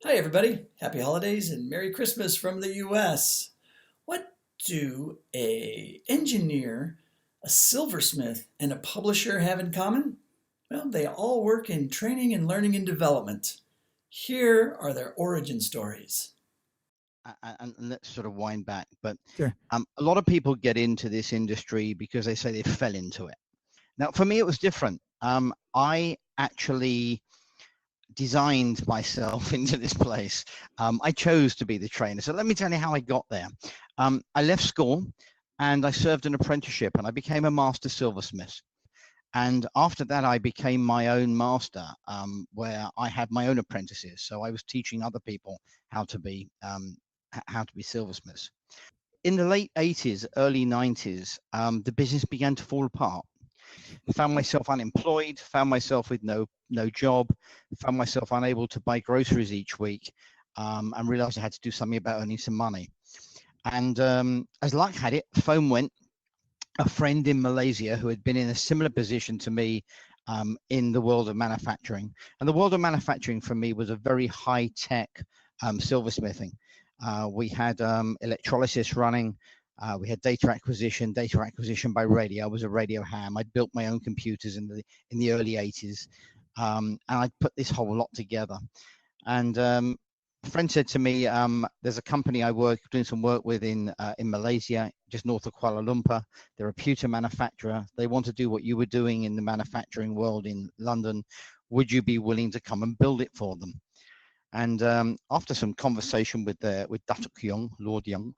Hi, everybody. Happy holidays and Merry Christmas from the US. What do a engineer, a silversmith, and a publisher have in common? Well, they all work in training and learning and development. Here are their origin stories. And let's sort of wind back. But Sure. a lot of people get into this industry because they say they fell into it. Now, for me, it was different. I actually designed myself into this place. I chose to be the trainer. So let me tell you how I got there. I left school and I served an apprenticeship and I became a master silversmith. And after that, I became my own master, where I had my own apprentices. So I was teaching other people how to be silversmiths. In the late 80s, early 90s, the business began to fall apart. Found myself unemployed, found myself with no job, found myself unable to buy groceries each week, and realized I had to do something about earning some money. And as luck had it, phone went. A friend in Malaysia who had been in a similar position to me in the world of manufacturing. And the world of manufacturing for me was a very high-tech silversmithing. We had electrolysis running. We had data acquisition by radio. I was a radio ham. I'd built my own computers in the early 80s, and I'd put this whole lot together. And a friend said to me, there's a company I doing some work with in Malaysia, just north of Kuala Lumpur. They're a pewter manufacturer. They want to do what you were doing in the manufacturing world in London. Would you be willing to come and build it for them? And after some conversation with Datuk Young, Lord Young,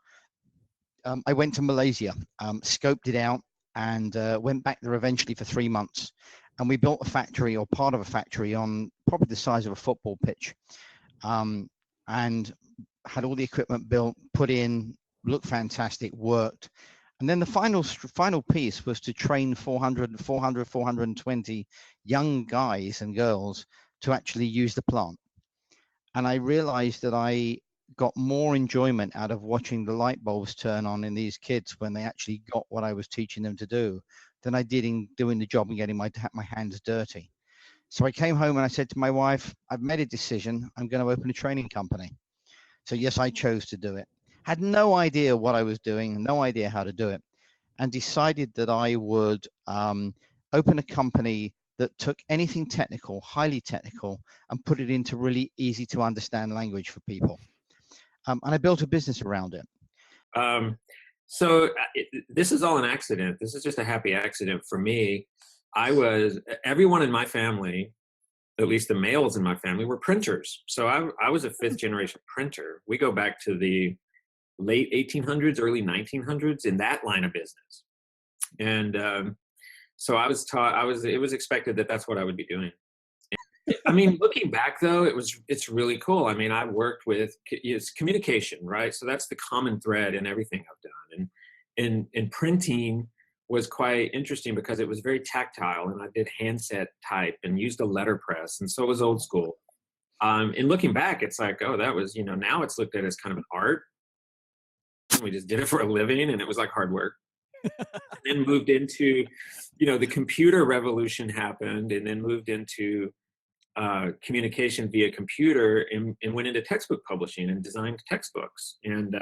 I went to Malaysia, scoped it out, and went back there eventually for 3 months. And we built a factory, or part of a factory, on probably the size of a football pitch. And had all the equipment built, put in, looked fantastic, worked. And then the final piece was to train 420 young guys and girls to actually use the plant. And I realized that I got more enjoyment out of watching the light bulbs turn on in these kids when they actually got what I was teaching them to do than I did in doing the job and getting my hands dirty. So I came home and I said to my wife, I've made a decision. I'm going to open a training company. So yes, I chose to do it. Had no idea what I was doing, no idea how to do it, and decided that I would open a company that took anything technical, highly technical, and put it into really easy to understand language for people. And I built a business around it. This is all an accident. This is just a happy accident for me. Everyone in my family, at least the males in my family, were printers. So I was a fifth generation printer. We go back to the late 1800s, early 1900s in that line of business. And so I was taught, it was expected that that's what I would be doing. I mean, looking back though, it's really cool. I mean, I worked with, it's communication, right? So that's the common thread in everything I've done. And printing was quite interesting because it was very tactile, and I did handset type and used a letterpress, and so it was old school. And looking back, it's like, oh, that was, now it's looked at as kind of an art. We just did it for a living, and it was like hard work. And then moved into, the computer revolution happened, and then moved into communication via computer, and went into textbook publishing and designed textbooks. And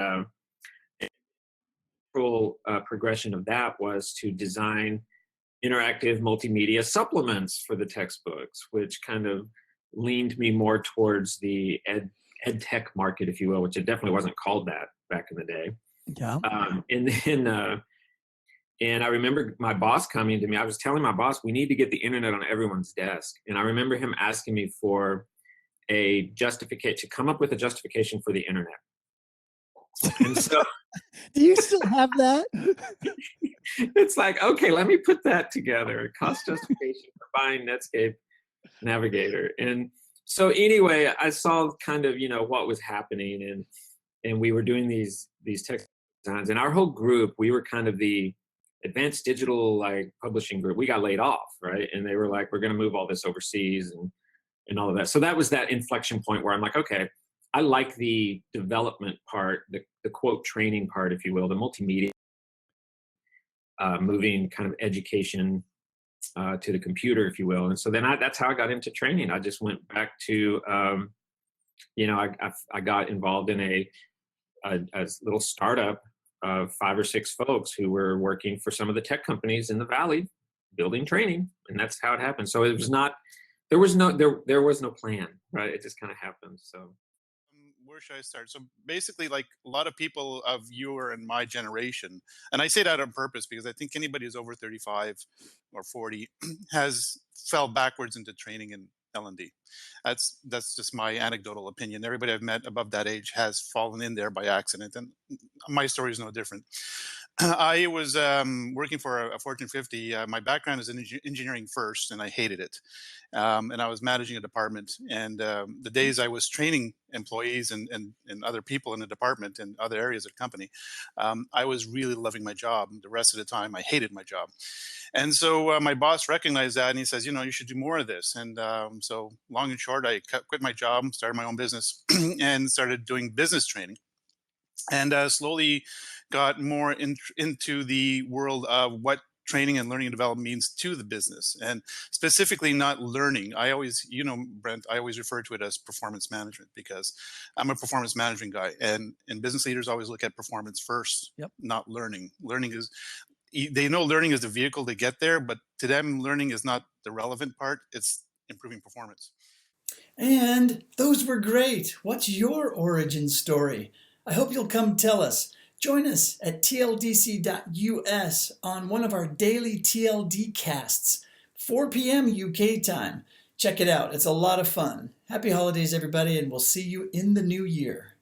progression of that was to design interactive multimedia supplements for the textbooks, which kind of leaned me more towards the ed tech market, if you will, which it definitely wasn't called that back in the day. Yeah. And I remember my boss coming to me. I was telling my boss, we need to get the internet on everyone's desk. And I remember him asking me for a justification, to come up with a justification for the internet. And so do you still have that? It's like, okay, let me put that together. Cost justification for buying Netscape Navigator. And so anyway, I saw kind of, what was happening, and we were doing these text designs, and our whole group, we were kind of the advanced digital publishing group. We got laid off, right? And they were like, we're going to move all this overseas and all of that. So that was that inflection point where I'm like, okay, I like the development part, the quote training part, if you will, the multimedia, moving kind of education to the computer, if you will. And so then that's how I got into training. I just went back to I got involved in a little startup of 5 or 6 folks who were working for some of the tech companies in the Valley, building training, and that's how it happened. So it was not, there was no plan, right? It just kind of happened. So Where should I start? So basically, like a lot of people of your and my generation, and I say that on purpose because I think anybody who's over 35 or 40 has fell backwards into training in L&D. That's just my anecdotal opinion. Everybody I've met above that age has fallen in there by accident, and my story is no different. I was working for a Fortune 50. My background is in engineering first, and I hated it. And I was managing a department. And the days I was training employees and other people in the department and other areas of the company, I was really loving my job. The rest of the time, I hated my job. And so my boss recognized that, and he says, you should do more of this. And so long and short, I quit my job, started my own business, and started doing business training. And slowly got more into the world of what training and learning and development means to the business, and specifically not learning. I always, Brent, I always refer to it as performance management because I'm a performance management guy, and business leaders always look at performance first, Yep. not learning. They know learning is the vehicle to get there, but to them, learning is not the relevant part. It's improving performance. And those were great. What's your origin story? I hope you'll come tell us. Join us at tldc.us on one of our daily TLD casts, 4 p.m. UK time. Check it out. It's a lot of fun. Happy holidays, everybody, and we'll see you in the new year.